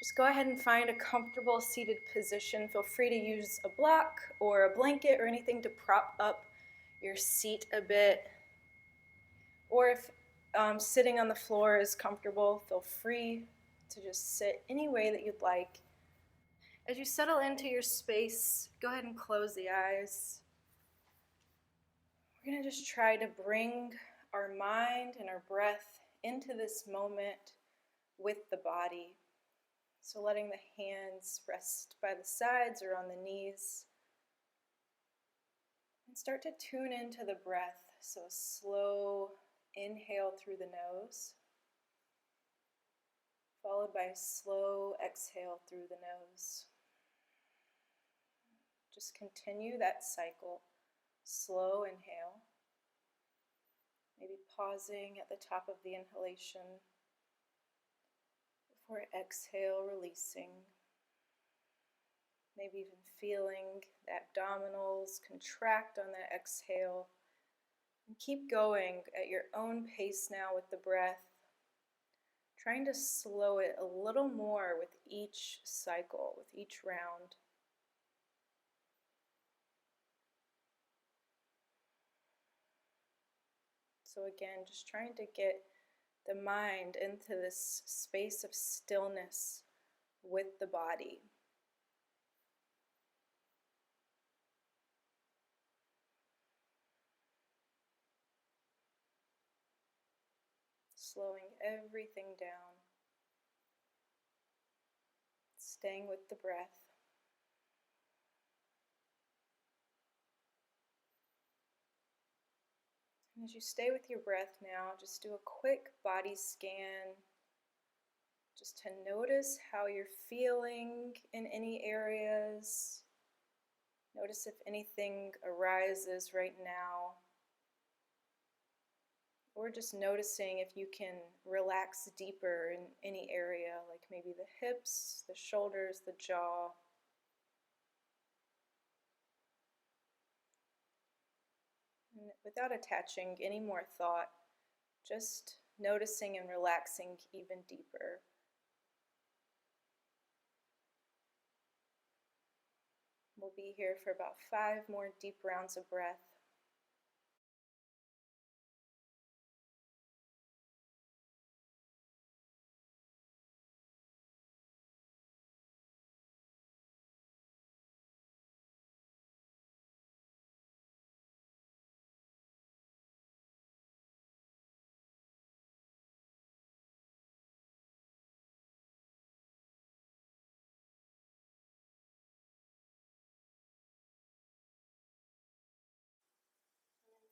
Just go ahead and find a comfortable seated position. Feel free to use a block or a blanket or anything to prop up your seat a bit. Or if sitting on the floor is comfortable, feel free to just sit any way that you'd like. As you settle into your space, go ahead and close the eyes. We're going to just try to bring our mind and our breath into this moment with the body. So letting the hands rest by the sides or on the knees. And start to tune into the breath. So a slow inhale through the nose, followed by a slow exhale through the nose. Just continue that cycle. Slow inhale, maybe pausing at the top of the inhalation before exhale, releasing. Maybe even feeling the abdominals contract on that exhale. And keep going at your own pace now with the breath, trying to slow it a little more with each cycle, with each round. So again, just trying to get the mind into this space of stillness with the body. Slowing everything down. Staying with the breath. And as you stay with your breath now, just do a quick body scan, just to notice how you're feeling in any areas. Notice if anything arises right now. Or just noticing if you can relax deeper in any area, like maybe the hips, the shoulders, the jaw. And without attaching any more thought, just noticing and relaxing even deeper. We'll be here for about 5 more deep rounds of breath.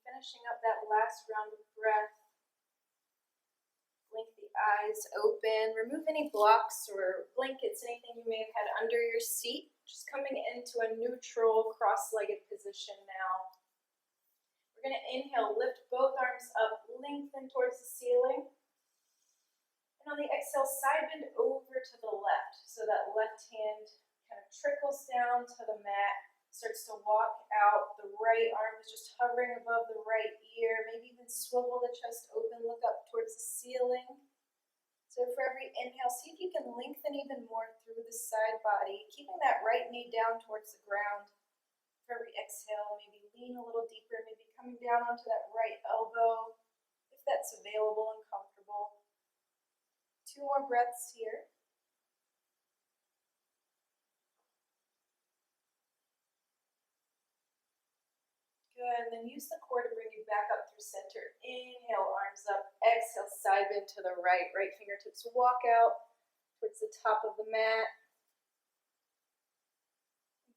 Finishing up that last round of breath, blink the eyes open, remove any blocks or blankets, anything you may have had under your seat, just coming into a neutral cross-legged position now. We're going to inhale, lift both arms up, lengthen towards the ceiling, and on the exhale, side bend over to the left, so that left hand kind of trickles down to the mat, starts to walk out. The right arm is just hovering above the right ear. Maybe even swivel the chest open, look up towards the ceiling. So for every inhale, see if you can lengthen even more through the side body, keeping that right knee down towards the ground. For every exhale, maybe lean a little deeper, maybe coming down onto that right elbow, if that's available and comfortable. 2 more breaths here. Good, and then use the core to bring you back up through center. Inhale, arms up. Exhale, side bend to the right. Right fingertips walk out towards the top of the mat.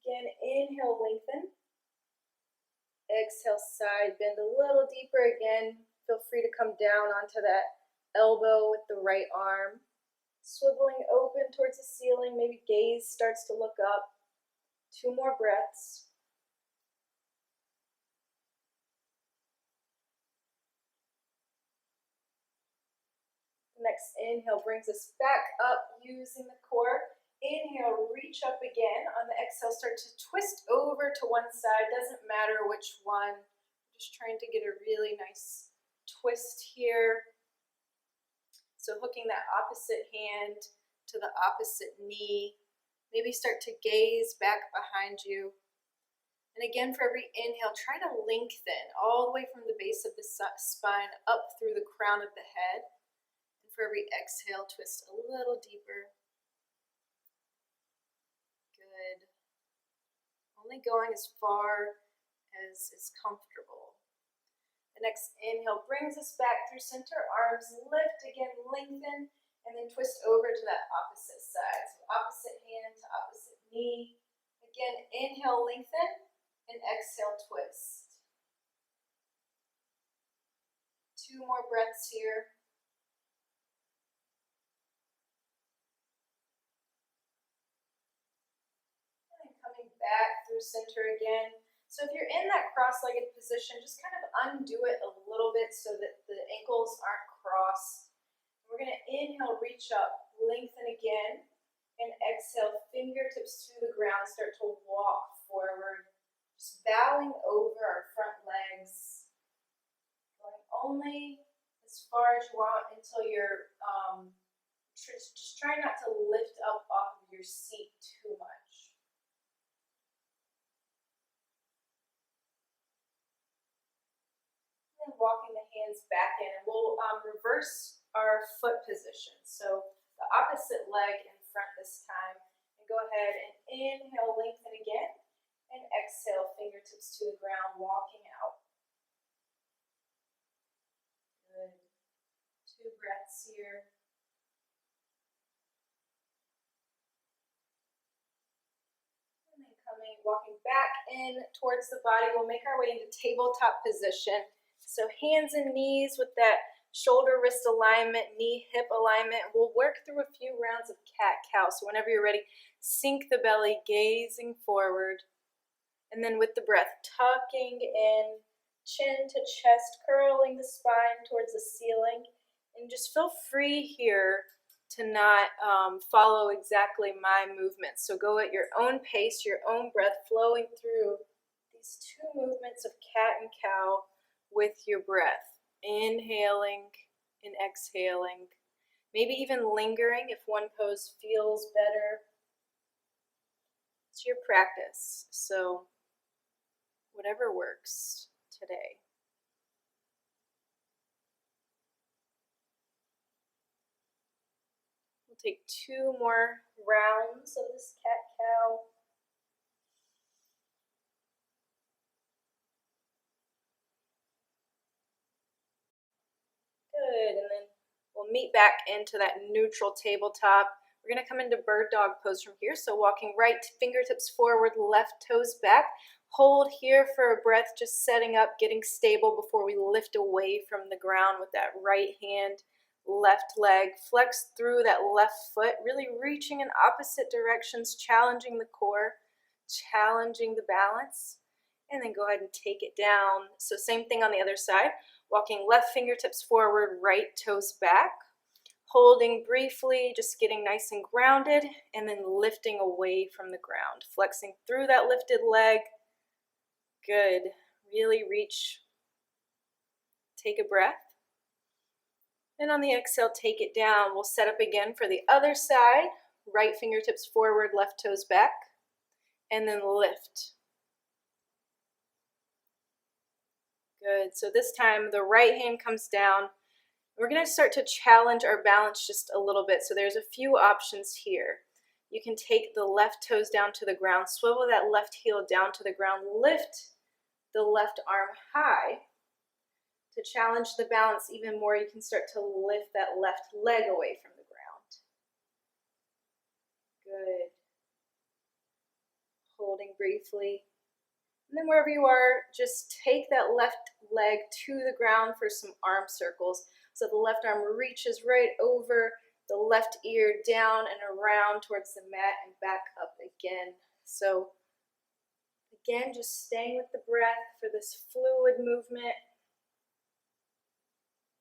Again, inhale, lengthen. Exhale, side bend a little deeper. Again, feel free to come down onto that elbow with the right arm. Swiveling open towards the ceiling. Maybe gaze starts to look up. 2 more breaths. Next inhale brings us back up using the core. Inhale, reach up again. On the exhale, start to twist over to one side. Doesn't matter which one. Just trying to get a really nice twist here. So hooking that opposite hand to the opposite knee. Maybe start to gaze back behind you. And again, for every inhale, try to lengthen all the way from the base of the spine up through the crown of the head. And for every exhale, twist a little deeper. Good. Only going as far as is comfortable. The next inhale brings us back through center, arms lift, again lengthen, and then twist over to that opposite side. So opposite hand to opposite knee. Again, inhale, lengthen, and exhale, twist. 2 more breaths here. And coming back through center again. So if you're in that cross-legged position, just kind of undo it a little bit so that the ankles aren't crossed. We're going to inhale, reach up, lengthen again, and exhale, fingertips to the ground, start to walk forward. Just bowing over our front legs, going only as far as you want until you're, just try not to lift up off of your seat too much. And walking the hands back in, and we'll reverse our foot position. So the opposite leg in front this time, and go ahead and inhale, lengthen again. And exhale, fingertips to the ground, walking out. Good. 2 breaths here. And then walking back in towards the body, we'll make our way into tabletop position. So hands and knees with that shoulder wrist alignment, knee hip alignment. We'll work through a few rounds of cat-cow. So whenever you're ready, sink the belly, gazing forward. And then with the breath, tucking in, chin to chest, curling the spine towards the ceiling. And just feel free here to not follow exactly my movements. So go at your own pace, your own breath, flowing through these 2 movements of cat and cow with your breath. Inhaling and exhaling. Maybe even lingering if one pose feels better. It's your practice. So whatever works today. We'll take 2 more rounds of this cat-cow. Good, and then we'll meet back into that neutral tabletop. We're going to come into bird dog pose from here. So walking right fingertips forward, left toes back. Hold here for a breath, just setting up, getting stable before we lift away from the ground with that right hand, left leg. Flex through that left foot, really reaching in opposite directions, challenging the core, challenging the balance. And then go ahead and take it down. So same thing on the other side. Walking left fingertips forward, right toes back. Holding briefly, just getting nice and grounded, and then lifting away from the ground. Flexing through that lifted leg. Good. Really reach. Take a breath. And on the exhale, take it down. We'll set up again for the other side. Right fingertips forward, left toes back. And then lift. Good. So this time the right hand comes down. We're going to start to challenge our balance just a little bit. So there's a few options here. You can take the left toes down to the ground, swivel that left heel down to the ground, lift the left arm high. To challenge the balance even more, you can start to lift that left leg away from the ground. Good. Holding briefly. And then wherever you are, just take that left leg to the ground for some arm circles. So the left arm reaches right over the left ear, down and around towards the mat and back up again. So again, just staying with the breath for this fluid movement.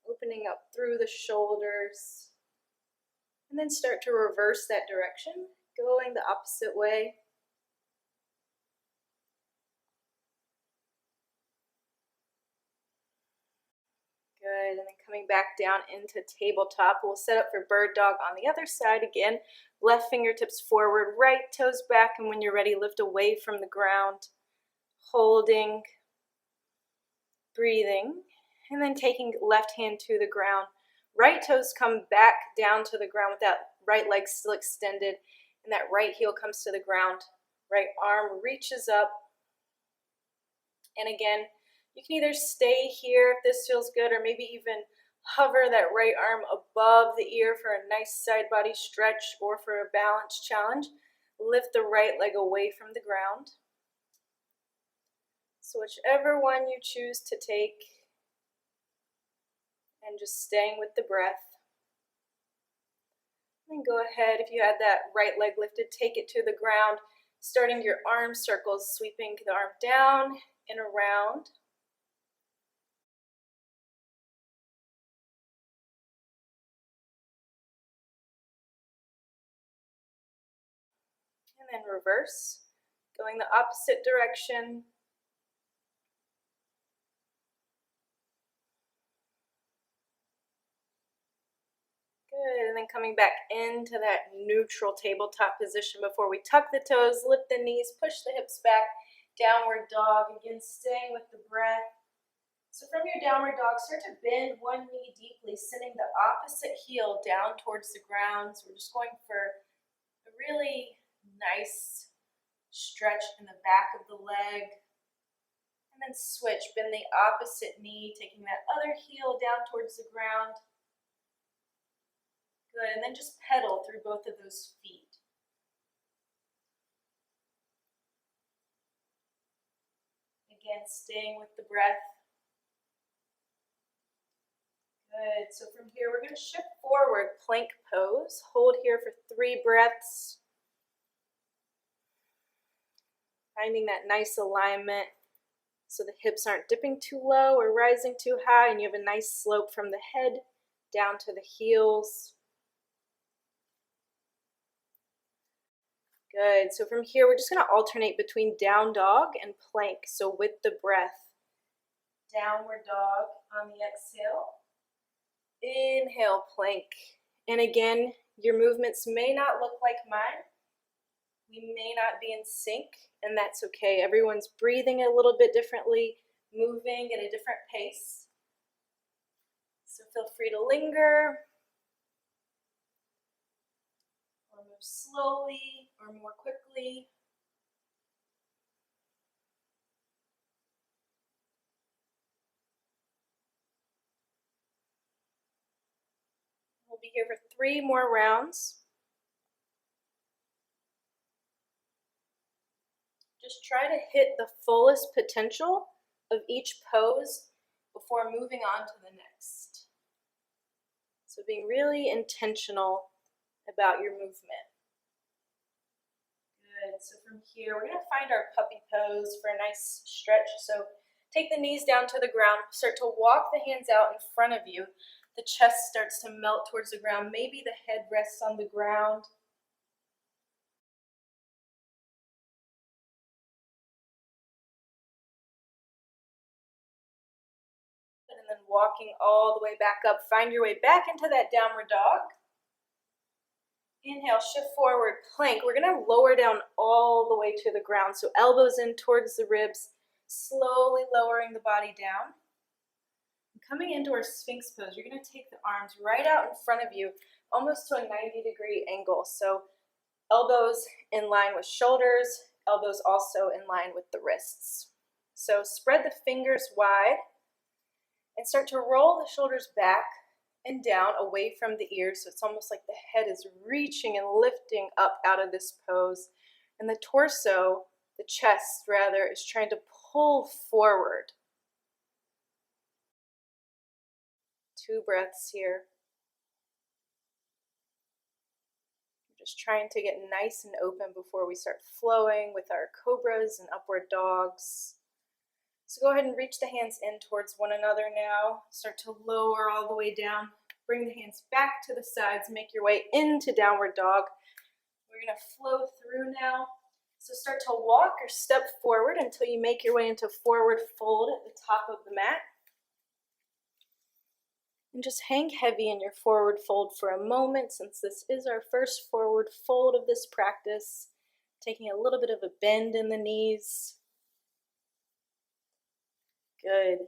Opening up through the shoulders. And then start to reverse that direction, going the opposite way. Good, and then coming back down into tabletop. We'll set up for bird dog on the other side again. Left fingertips forward, right toes back, and when you're ready, lift away from the ground. Holding, breathing, and then taking left hand to the ground. Right toes come back down to the ground with that right leg still extended, and that right heel comes to the ground. Right arm reaches up, and again, you can either stay here if this feels good, or maybe even hover that right arm above the ear for a nice side body stretch or for a balance challenge. Lift the right leg away from the ground. So whichever one you choose to take, and just staying with the breath. And go ahead, if you had that right leg lifted, take it to the ground, starting your arm circles, sweeping the arm down and around. And then reverse, going the opposite direction. Good, and then coming back into that neutral tabletop position before we tuck the toes, lift the knees, push the hips back, downward dog, again staying with the breath. So from your downward dog, start to bend one knee deeply, sending the opposite heel down towards the ground. So we're just going for a really nice stretch in the back of the leg. And then switch, bend the opposite knee, taking that other heel down towards the ground. Good, and then just pedal through both of those feet. Again, staying with the breath. Good, so from here we're going to shift forward, plank pose. Hold here for 3 breaths. Finding that nice alignment so the hips aren't dipping too low or rising too high, and you have a nice slope from the head down to the heels. Good, so from here we're just going to alternate between down dog and plank. So with the breath, downward dog on the exhale. Inhale, plank. And again, your movements may not look like mine. We may not be in sync, and that's okay. Everyone's breathing a little bit differently, moving at a different pace. So feel free to linger, or move slowly, or more quickly. We'll be here for 3 more rounds. Just try to hit the fullest potential of each pose before moving on to the next. So being really intentional about your movement. Good, so from here we're going to find our puppy pose for a nice stretch. So take the knees down to the ground, start to walk the hands out in front of you. The chest starts to melt towards the ground. Maybe the head rests on the ground. And then walking all the way back up. Find your way back into that downward dog. Inhale, shift forward, plank. We're going to lower down all the way to the ground. So elbows in towards the ribs, slowly lowering the body down. Coming into our Sphinx pose, you're going to take the arms right out in front of you, almost to a 90-degree angle. So elbows in line with shoulders, elbows also in line with the wrists. So spread the fingers wide and start to roll the shoulders back and down away from the ears. So it's almost like the head is reaching and lifting up out of this pose. And the torso, the chest rather, is trying to pull forward. 2 breaths here. We're just trying to get nice and open before we start flowing with our cobras and upward dogs. So go ahead and reach the hands in towards one another now. Start to lower all the way down. Bring the hands back to the sides. Make your way into downward dog. We're going to flow through now. So start to walk or step forward until you make your way into forward fold at the top of the mat. And just hang heavy in your forward fold for a moment, since this is our first forward fold of this practice. Taking a little bit of a bend in the knees. Good.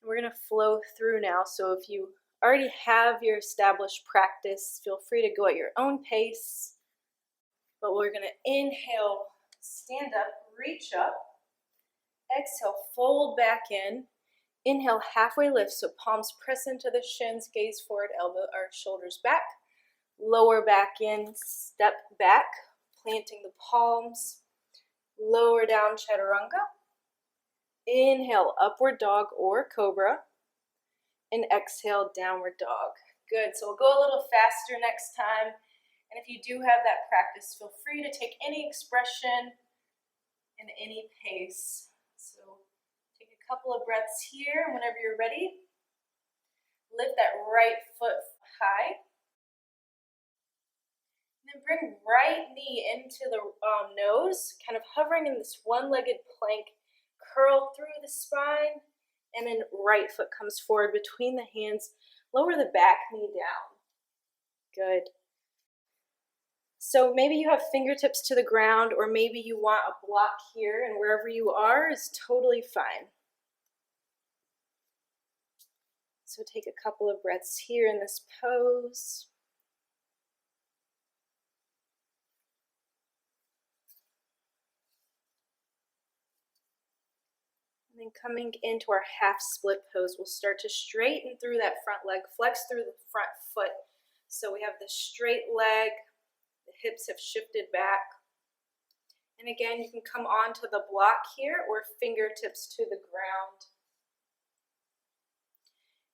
We're going to flow through now, so if you already have your established practice, feel free to go at your own pace. But we're going to inhale, stand up, reach up. Exhale, fold back in. Inhale, halfway lift, so palms press into the shins, gaze forward, elbow or shoulders back. Lower back in, step back, planting the palms. Lower down, chaturanga. Inhale, upward dog or cobra. And exhale, downward dog. Good, so we'll go a little faster next time. And if you do have that practice, feel free to take any expression and any pace. So take a couple of breaths here, and whenever you're ready, lift that right foot high. And then bring right knee into the nose, kind of hovering in this one-legged plank. Curl through the spine, and then right foot comes forward between the hands. Lower the back knee down. Good. So maybe you have fingertips to the ground, or maybe you want a block here, and wherever you are is totally fine. So take a couple of breaths here in this pose. And then coming into our half split pose, we'll start to straighten through that front leg, flex through the front foot. So we have the straight leg, the hips have shifted back. And again, you can come onto the block here or fingertips to the ground.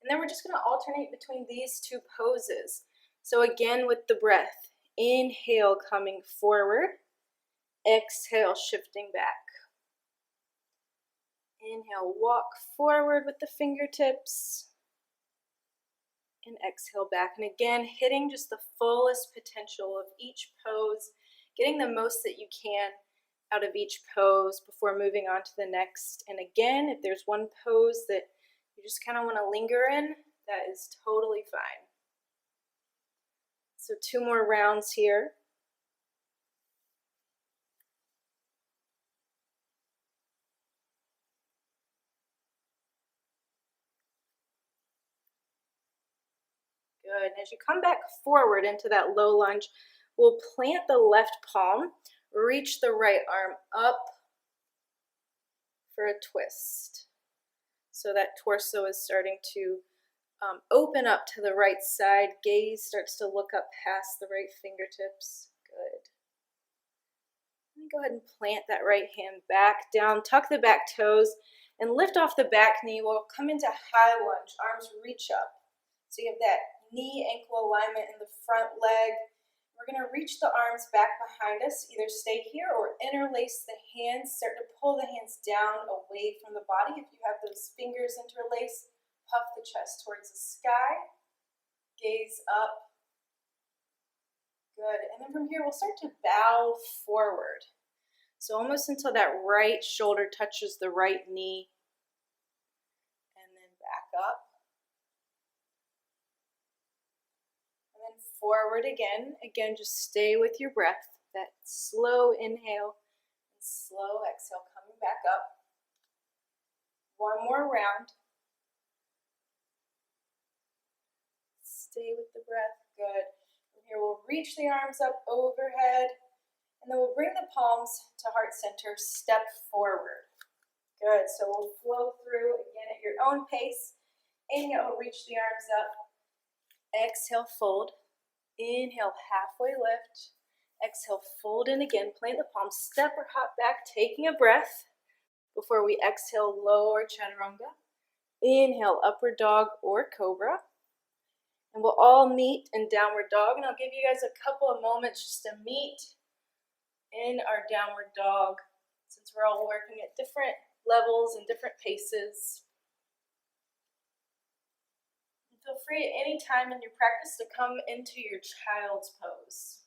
And then we're just going to alternate between these two poses. So again with the breath, inhale coming forward, exhale shifting back. Inhale, walk forward with the fingertips. And exhale back. And again, hitting just the fullest potential of each pose, getting the most that you can out of each pose before moving on to the next. And again, if there's one pose that you just kind of want to linger in, that is totally fine. So 2 more rounds here. Good. And as you come back forward into that low lunge, we'll plant the left palm, reach the right arm up for a twist. So that torso is starting to open up to the right side. Gaze starts to look up past the right fingertips. Good. And go ahead and plant that right hand back down, tuck the back toes, and lift off the back knee. We'll come into high lunge, arms reach up. So you have that knee-ankle alignment in the front leg. We're going to reach the arms back behind us, either stay here or interlace the hands. Start to pull the hands down away from the body. If you have those fingers interlaced, puff the chest towards the sky. Gaze up. Good. And then from here, we'll start to bow forward. So almost until that right shoulder touches the right knee. And then back up. Forward again. Again, just stay with your breath. That slow inhale and slow exhale, coming back up. One more round. Stay with the breath. Good. From here, we'll reach the arms up overhead, and then we'll bring the palms to heart center, step forward. Good. So we'll flow through again at your own pace. Inhale, reach the arms up. Exhale, fold. Inhale, halfway lift. Exhale, fold in again. Plant the palms, step or hop back, taking a breath before we exhale, lower chaturanga. Inhale, upward dog or cobra. And we'll all meet in downward dog. And I'll give you guys a couple of moments just to meet in our downward dog, since we're all working at different levels and different paces. Feel free at any time in your practice to come into your child's pose.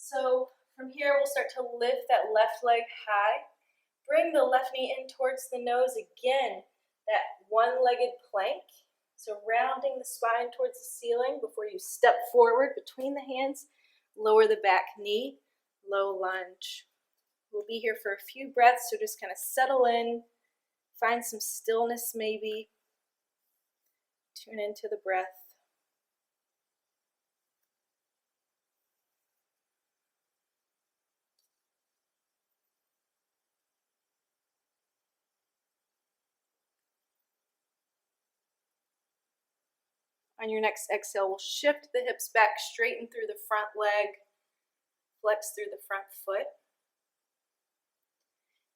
So from here, we'll start to lift that left leg high, Bring the left knee in towards the nose again, that one-legged plank. So rounding the spine towards the ceiling before you step forward between the hands, lower the back knee, low lunge. We'll be here for a few breaths, so just kind of settle in, find some stillness maybe, tune into the breath. On your next exhale, we'll shift the hips back, straighten through the front leg, flex through the front foot.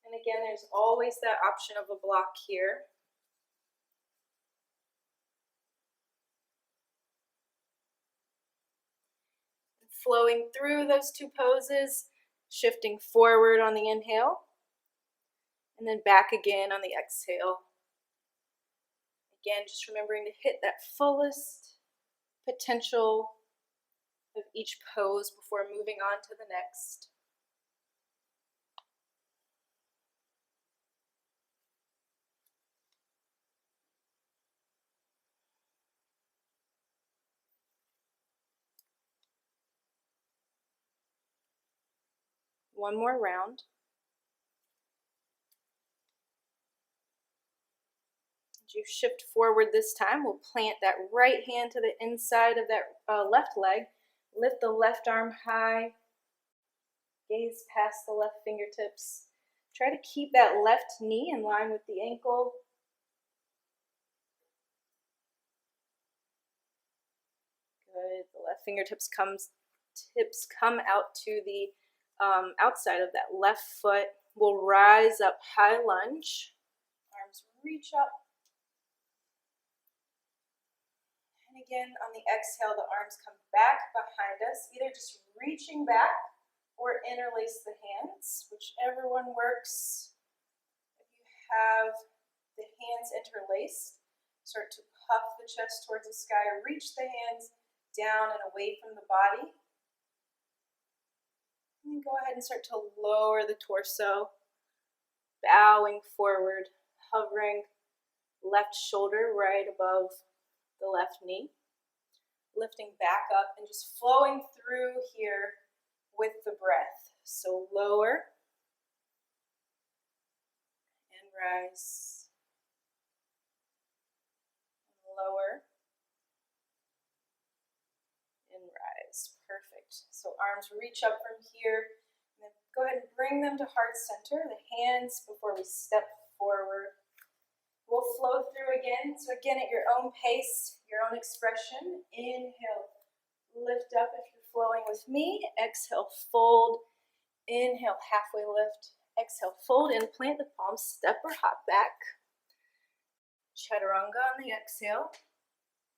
And again, there's always that option of a block here. Flowing through those two poses, shifting forward on the inhale, and then back again on the exhale. Again, just remembering to hit that fullest potential of each pose before moving on to the next. One more round. As you shift forward this time, we'll plant that right hand to the inside of that left leg. Lift the left arm high. Gaze past the left fingertips. Try to keep that left knee in line with the ankle. Good. The left fingertips come out to the outside of that left foot. We'll rise up, high lunge. Arms reach up. And again, on the exhale, the arms come back behind us, either just reaching back or interlace the hands, whichever one works. If you have the hands interlaced, start to puff the chest towards the sky, reach the hands down and away from the body. And then go ahead and start to lower the torso, bowing forward, hovering left shoulder right above the left knee, lifting back up and just flowing through here with the breath. So lower and rise, lower and rise. Perfect. So arms reach up from here, and then go ahead and bring them to heart center, the hands before we step forward. We'll flow through again. So again, at your own pace, your own expression. Inhale, lift up if you're flowing with me. Exhale, fold. Inhale, halfway lift. Exhale, fold in, plant the palms, step or hop back. Chaturanga on the exhale.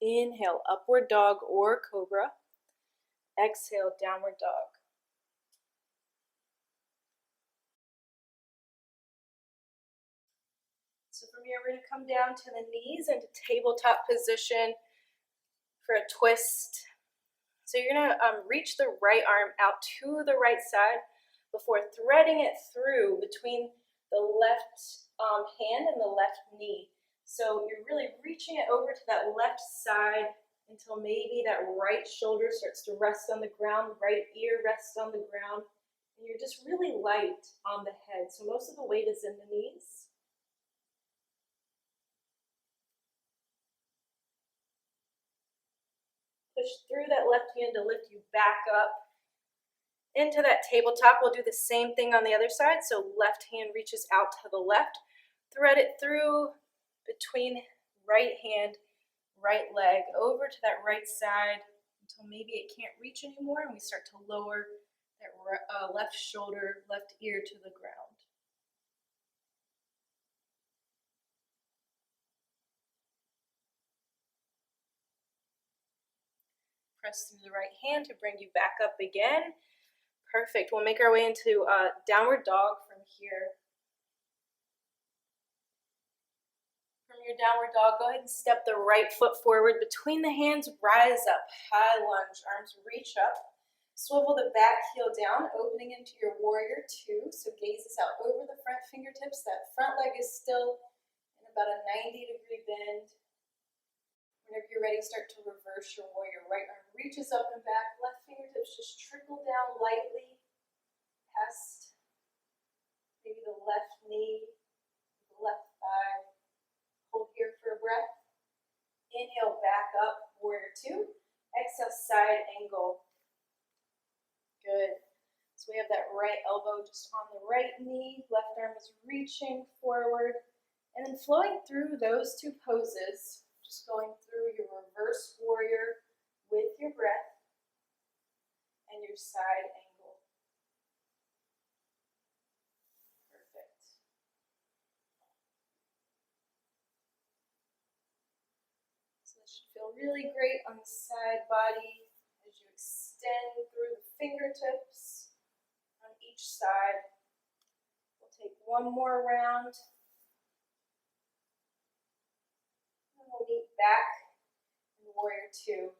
Inhale, upward dog or cobra. Exhale, downward dog. So from here, we're going to come down to the knees into tabletop position for a twist. So you're going to reach the right arm out to the right side before threading it through between the left hand and the left knee. So you're really reaching it over to that left side until maybe that right shoulder starts to rest on the ground, right ear rests on the ground, and you're just really light on the head. So most of the weight is in the knees. Push through that left hand to lift you back up into that tabletop. We'll do the same thing on the other side. So left hand reaches out to the left. Thread it through between right hand, right leg, over to that right side until maybe it can't reach anymore, and we start to lower that left shoulder, left ear to the ground. Press through the right hand to bring you back up again. Perfect. We'll make our way into downward dog from here. From your downward dog, go ahead and step the right foot forward between the hands, rise up, high lunge, arms reach up. Swivel the back heel down, opening into your warrior two. So gaze is out over the front fingertips. That front leg is still in about a 90-degree bend. Whenever you're ready, start to reverse your warrior. Right arm reaches up and back. Left fingertips just trickle down lightly past maybe the left knee, the left thigh. Hold here for a breath. Inhale, back up, warrior two. Exhale, side angle. Good. So we have that right elbow just on the right knee. Left arm is reaching forward. And then flowing through those two poses, just going through your reverse warrior with your breath and your side angle. Perfect. So this should feel really great on the side body as you extend through the fingertips on each side. We'll take one more round. And we'll meet back in warrior two.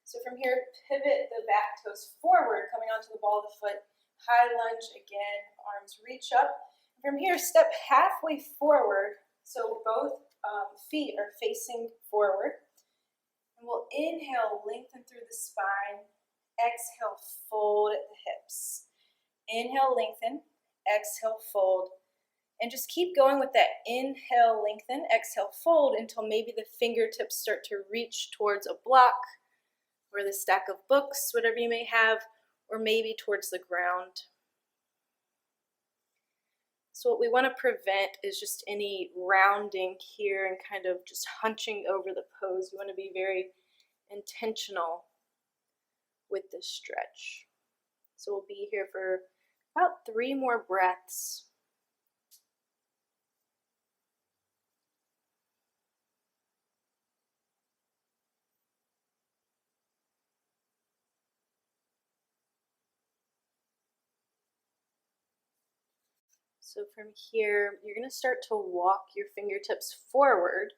So from here, pivot the back toes forward, coming onto the ball of the foot. High lunge again, arms reach up. From here, step halfway forward, so both feet are facing forward. And we'll inhale, lengthen through the spine. Exhale, fold at the hips. Inhale, lengthen. Exhale, fold. And just keep going with that inhale, lengthen. Exhale, fold until maybe the fingertips start to reach towards a block or the stack of books, whatever you may have, or maybe towards the ground. So what we want to prevent is just any rounding here and kind of just hunching over the pose. You want to be very intentional with this stretch. So we'll be here for about 3 more breaths. So from here, you're going to start to walk your fingertips forward.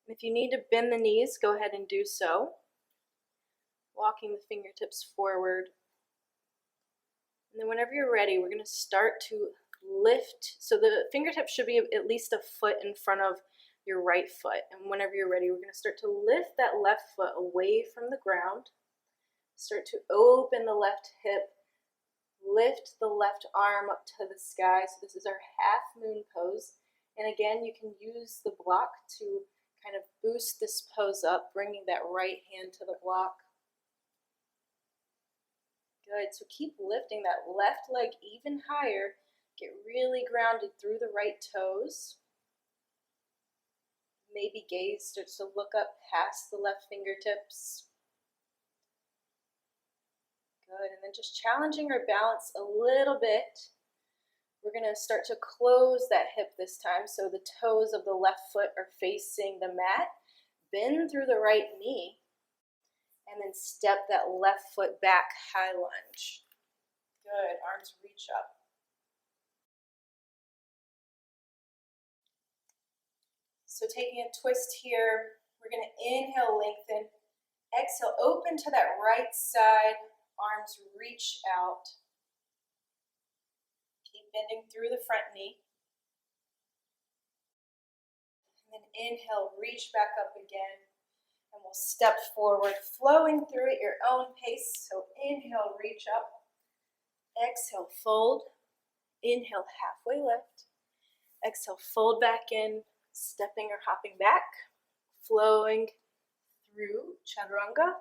If you need to bend the knees, go ahead and do so. Walking the fingertips forward. And then whenever you're ready, we're going to start to lift. So the fingertips should be at least a foot in front of your right foot. And whenever you're ready, we're going to start to lift that left foot away from the ground. Start to open the left hip. Lift the left arm up to the sky. So this is our half moon pose. And again, you can use the block to kind of boost this pose up, bringing that right hand to the block. Good. So keep lifting that left leg even higher. Get really grounded through the right toes. Maybe gaze starts to look up past the left fingertips. Good, and then just challenging our balance a little bit. We're going to start to close that hip this time, so the toes of the left foot are facing the mat. Bend through the right knee, and then step that left foot back, high lunge. Good, arms reach up. So taking a twist here, we're going to inhale, lengthen. Exhale, open to that right side. Arms reach out. Keep bending through the front knee. And then inhale, reach back up again. And we'll step forward, flowing through at your own pace. So inhale, reach up. Exhale, fold. Inhale, halfway lift. Exhale, fold back in, stepping or hopping back. Flowing through chaturanga.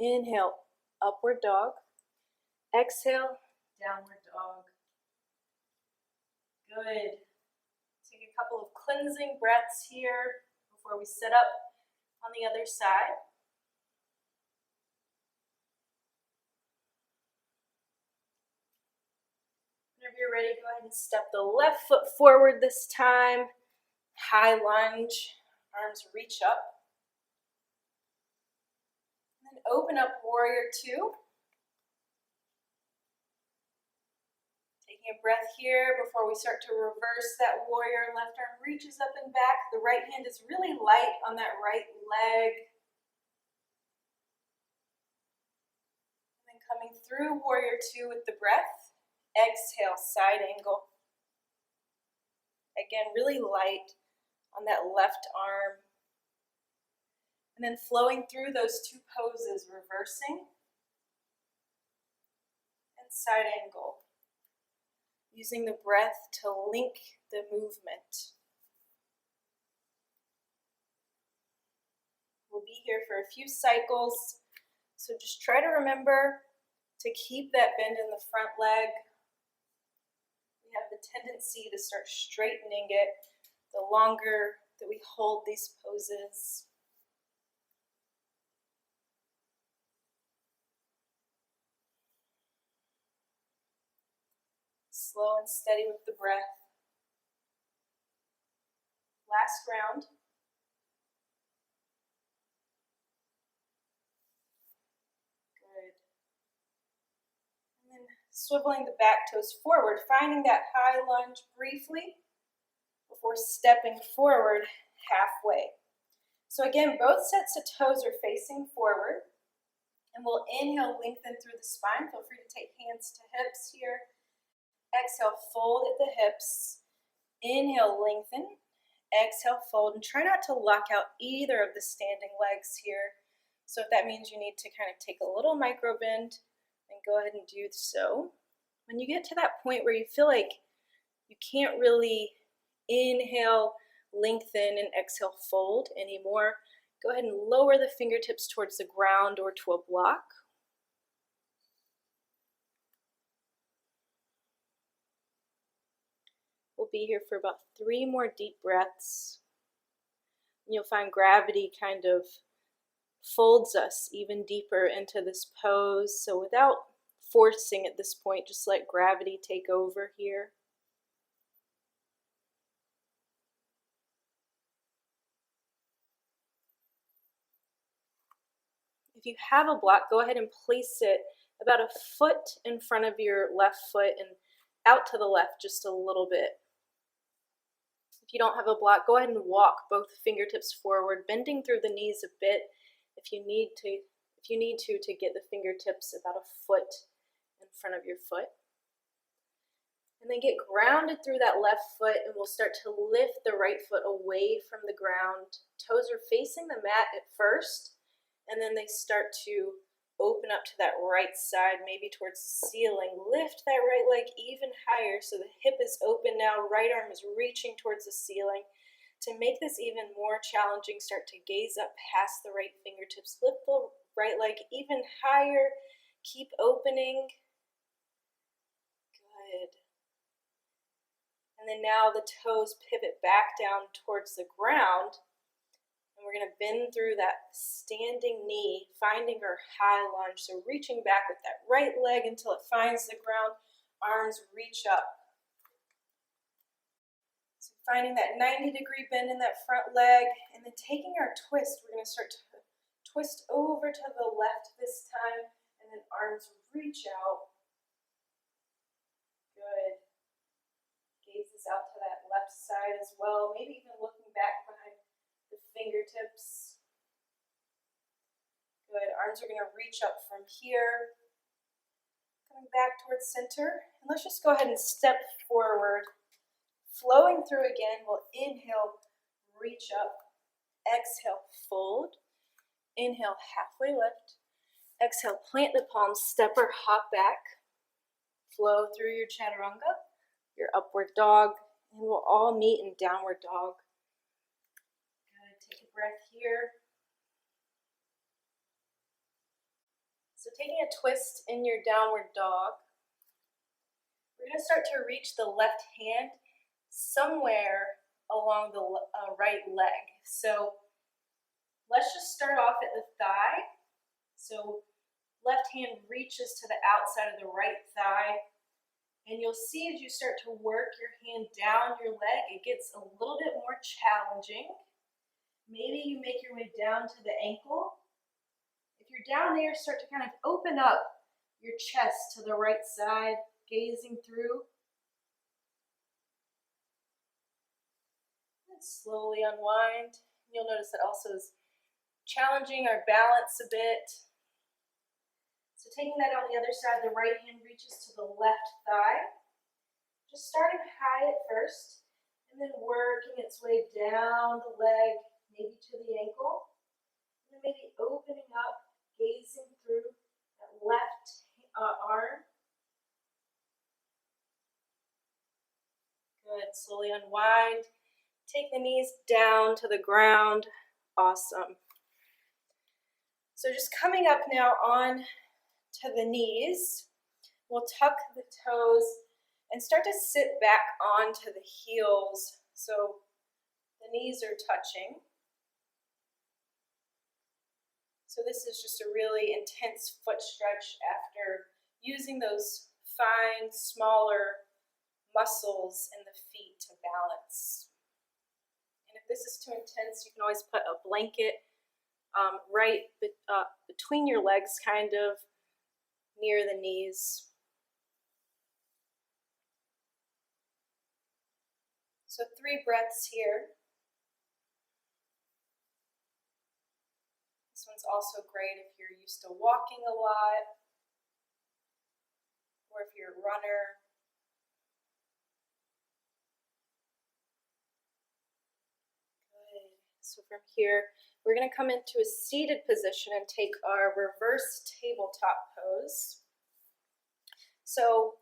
Inhale, upward dog. Exhale, downward dog. Good. Take a couple of cleansing breaths here before we sit up on the other side. Whenever you're ready, go ahead and step the left foot forward this time. High lunge, arms reach up. And then open up warrior two. Taking a breath here before we start to reverse that warrior. Left arm reaches up and back. The right hand is really light on that right leg. And then Coming through warrior two with the breath. Exhale, side angle. Again, really light on that left arm. And then flowing through those two poses, reversing and side angle. Using the breath to link the movement. We'll be here for a few cycles, so just try to remember to keep that bend in the front leg. We have the tendency to start straightening it the longer that we hold these poses. Slow and steady with the breath. Last round. Good. And then swiveling the back toes forward, finding that high lunge briefly before stepping forward halfway. So again, both sets of toes are facing forward. And we'll inhale, lengthen through the spine. Feel free to take hands to hips here. Exhale, fold at the hips. Inhale, lengthen. Exhale, fold. And try not to lock out either of the standing legs here. So if that means you need to kind of take a little micro bend, then go ahead and do so. When you get to that point where you feel like you can't really inhale, lengthen, and exhale, fold anymore, go ahead and lower the fingertips towards the ground or to a block. We'll be here for about 3 more deep breaths. And you'll find gravity kind of folds us even deeper into this pose. So without forcing at this point, just let gravity take over here. If you have a block, go ahead and place it about a foot in front of your left foot and out to the left just a little bit. If you don't have a block, go ahead and walk both fingertips forward, bending through the knees a bit if you need to get the fingertips about a foot in front of your foot. And then get grounded through that left foot, and we'll start to lift the right foot away from the ground. Toes are facing the mat at first, and then they start to open up to that right side, maybe towards the ceiling. Lift that right leg even higher so the hip is open now, right arm is reaching towards the ceiling. To make this even more challenging, start to gaze up past the right fingertips. Lift the right leg even higher. Keep opening. Good. And then now the toes pivot back down towards the ground. And we're going to bend through that standing knee, finding our high lunge. So reaching back with that right leg until it finds the ground. Arms reach up. So finding that 90-degree bend in that front leg. And then taking our twist, we're going to start to twist over to the left this time. And then arms reach out. Good. Gazes out to that left side as well. Maybe even looking back behind the fingertips. Good. Arms are going to reach up from here. Coming back towards center. And let's just go ahead and step forward. Flowing through again. We'll inhale, reach up. Exhale, fold. Inhale, halfway lift. Exhale, plant the palms, step or hop back. Flow through your chaturanga, your upward dog, and we'll all meet in downward dog. Good. Take a breath here. So taking a twist in your downward dog, we're going to start to reach the left hand somewhere along the right leg. So let's just start off at the thigh. So left hand reaches to the outside of the right thigh. And you'll see as you start to work your hand down your leg, it gets a little bit more challenging. Maybe you make your way down to the ankle. If you're down there, start to kind of open up your chest to the right side, gazing through. And slowly unwind. You'll notice that also is challenging our balance a bit. So taking that on the other side, the right hand reaches to the left thigh. Just starting high at first, and then working its way down the leg, maybe to the ankle. And then maybe opening up, gazing through that left arm. Good, slowly unwind. Take the knees down to the ground. Awesome. So just coming up now on to the knees, we'll tuck the toes and start to sit back onto the heels so the knees are touching. So this is just a really intense foot stretch after using those fine, smaller muscles in the feet to balance. And if this is too intense, you can always put a blanket between your legs, kind of near the knees. So 3 breaths here. This one's also great if you're used to walking a lot, or if you're a runner. Good. So from here, we're going to come into a seated position and take our reverse tabletop pose. So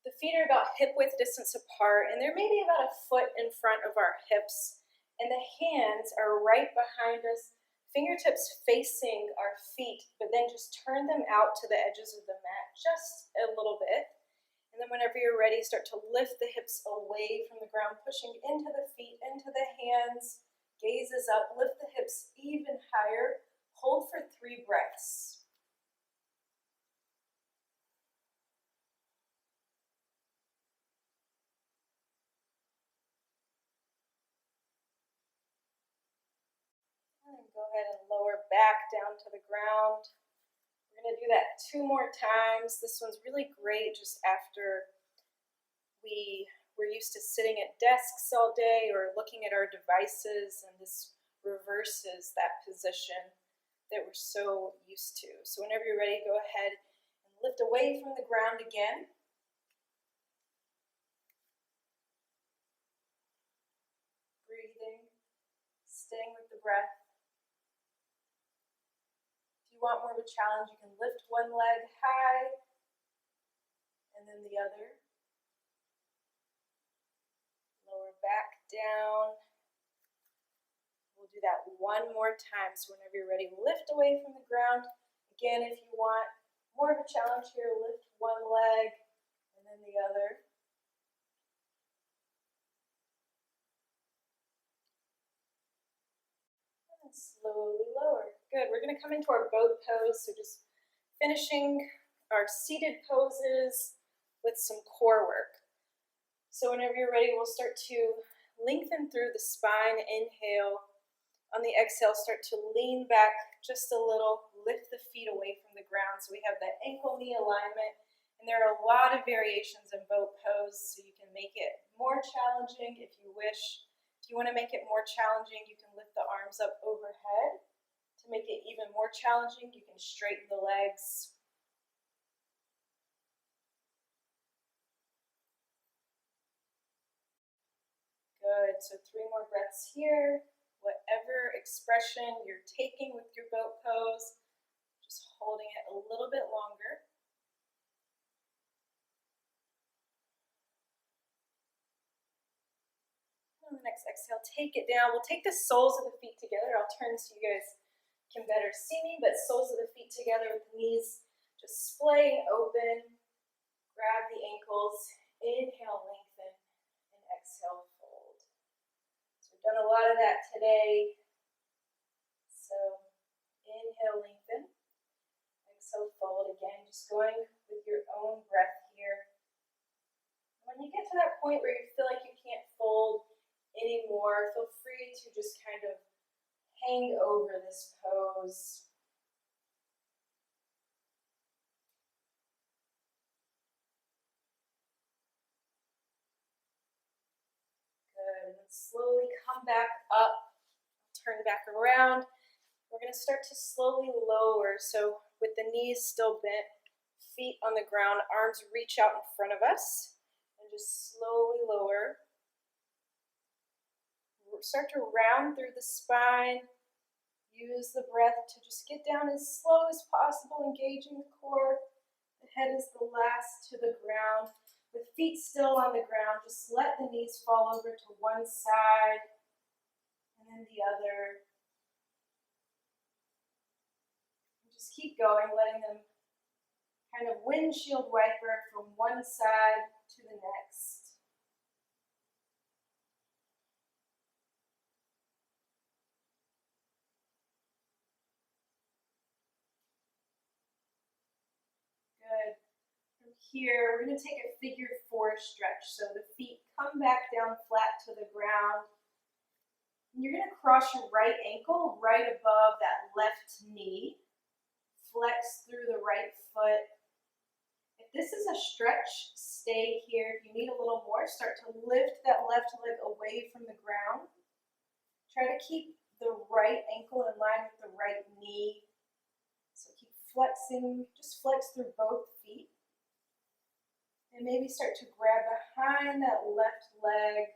the feet are about hip width distance apart, and they're maybe about a foot in front of our hips, and the hands are right behind us, fingertips facing our feet, but then just turn them out to the edges of the mat just a little bit. And then whenever you're ready, start to lift the hips away from the ground, pushing into the feet, into the hands, gazes up, lift the hips even higher, hold for 3 breaths. And go ahead and lower back down to the ground. We're going to do that 2 more times. This one's really great just after we're used to sitting at desks all day or looking at our devices, and this reverses that position that we're so used to. So whenever you're ready, go ahead and lift away from the ground again. Breathing, staying with the breath. If you want more of a challenge, you can lift one leg high and then the other. Lower back down. We'll do that 1 more time. So whenever you're ready, lift away from the ground. Again, if you want more of a challenge here, lift one leg and then the other. And slowly lower. Good. We're going to come into our boat pose. So just finishing our seated poses with some core work. So whenever you're ready, we'll start to lengthen through the spine. Inhale. On the exhale, start to lean back just a little, lift the feet away from the ground so we have that ankle-knee alignment. And there are a lot of variations in boat pose, so you can make it more challenging if you wish. If you want to make it more challenging, you can lift the arms up overhead. To make it even more challenging, you can straighten the legs. Good, so 3 more breaths here. Whatever expression you're taking with your boat pose, just holding it a little bit longer. On the next exhale, take it down. We'll take the soles of the feet together. I'll turn so you guys can better see me, but soles of the feet together with the knees just splaying open. Grab the ankles. Inhale, lengthen, and exhale, fold. So we've done a lot of that today. So inhale, lengthen. Exhale, fold. Again, just going with your own breath here. When you get to that point where you feel like you can't fold anymore, feel free to just kind of hang over this pose. Good. And then slowly come back up, turn back around. We're going to start to slowly lower. So with the knees still bent, feet on the ground, arms reach out in front of us, and just slowly lower. Start to round through the spine. Use the breath to just get down as slow as possible, engaging the core. The head is the last to the ground. With feet still on the ground, just let the knees fall over to one side and then the other. And just keep going, letting them kind of windshield wiper from one side to the next. Good. From here, we're going to take a figure 4 stretch. So the feet come back down flat to the ground. And you're going to cross your right ankle right above that left knee. Flex through the right foot. If this is a stretch, stay here. If you need a little more, start to lift that left leg away from the ground. Try to keep the right ankle in line with the right knee. So keep flexing, just flex through both feet. And maybe start to grab behind that left leg,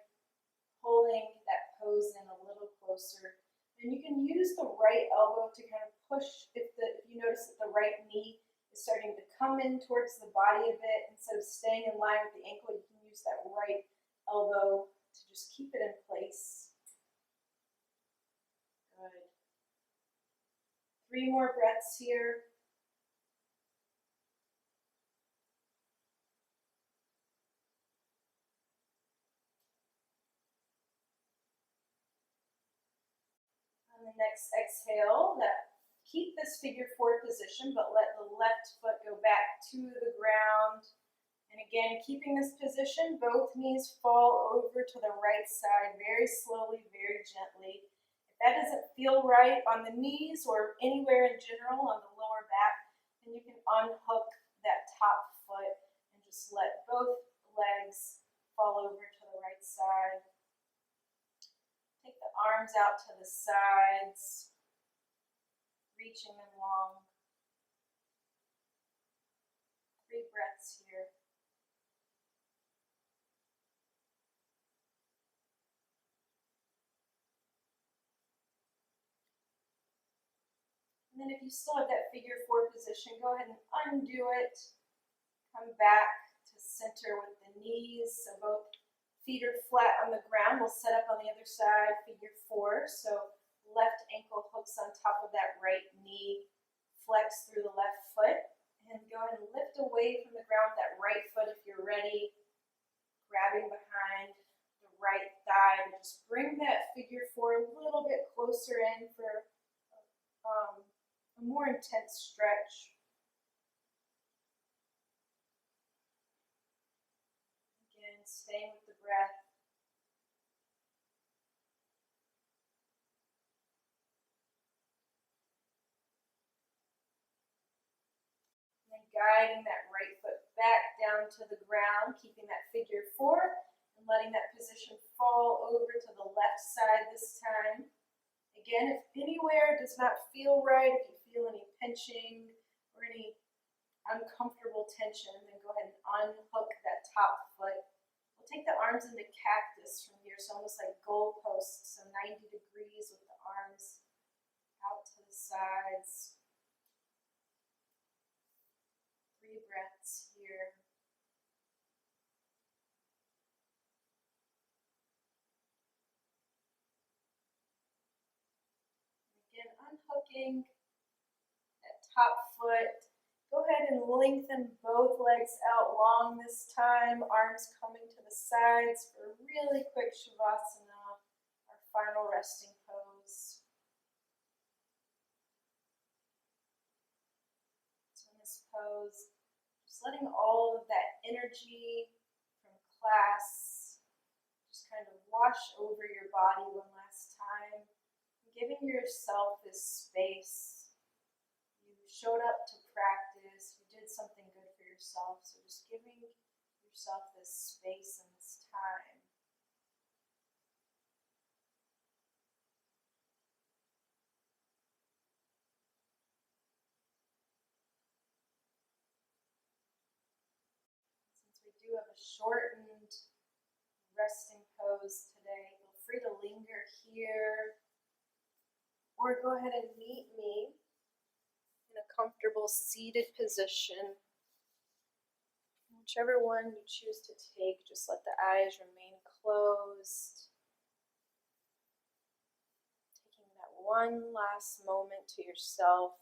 pulling that pose in a little closer. And you can use the right elbow to kind of push if you notice that the right knee is starting to come in towards the body a bit. Instead of staying in line with the ankle, you can use that right elbow to just keep it in place. Good. 3 more breaths here. On the next exhale, keep this figure 4 position, but let the left foot go back to the ground. And again, keeping this position, both knees fall over to the right side very slowly, very gently. If that doesn't feel right on the knees or anywhere in general on the lower back, then you can unhook that top foot and just let both legs fall over to the right side. Take the arms out to the sides, reaching them long. 3 breaths here. And then if you still have that figure 4 position, go ahead and undo it. Come back to center with the knees, so both feet are flat on the ground. We'll set up on the other side, figure 4. So left ankle hooks on top of that right knee. Flex through the left foot. And go ahead and lift away from the ground that right foot if you're ready. Grabbing behind the right thigh to just bring that figure 4 a little bit closer in for a more intense stretch. Again, staying with the breath. And then guiding that right foot back down to the ground, keeping that figure 4, and letting that position fall over to the left side this time. Again, if anywhere does not feel right, if you feel any pinching or any uncomfortable tension, then go ahead and unhook that top foot. We'll take the arms into cactus from here, so almost like goalposts, so 90 degrees with the arms out to the sides. 3 breaths here. Again, unhooking that top foot. Go ahead and lengthen both legs out long this time. Arms coming to the sides for a really quick Shavasana, our final resting pose. So in this pose, just letting all of that energy from class just kind of wash over your body one last time. Giving yourself this space. You showed up to practice, you did something good for yourself, so just giving yourself this space and this time. shortened resting pose today. Feel free to linger here or go ahead and meet me in a comfortable seated position. Whichever one you choose to take, just let the eyes remain closed. Taking that one last moment to yourself,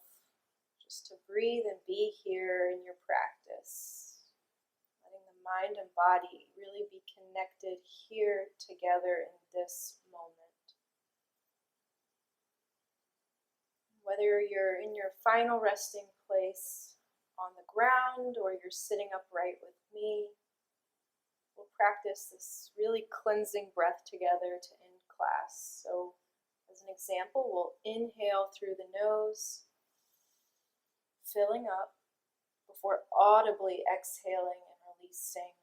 just to breathe and be here in your practice. Letting the mind and body really be connected here together in this moment. Whether you're in your final resting place on the ground or you're sitting upright with me, we'll practice this really cleansing breath together to end class. So as an example, we'll inhale through the nose, filling up before audibly exhaling and releasing.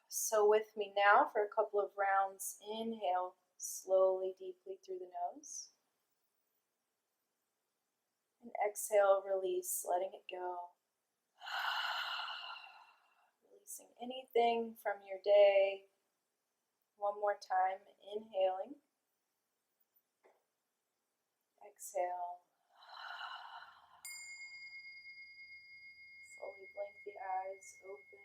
So with me now for a couple of rounds, inhale slowly, deeply through the nose. And exhale, release, letting it go. Releasing anything from your day. One more time, inhaling. Exhale. Slowly blink the eyes open.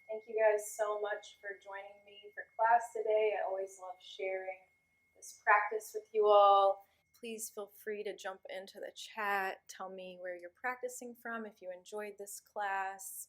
Thank you guys so much for joining me for class today. I always love sharing this practice with you all. Please feel free to jump into the chat. Tell me where you're practicing from if you enjoyed this class.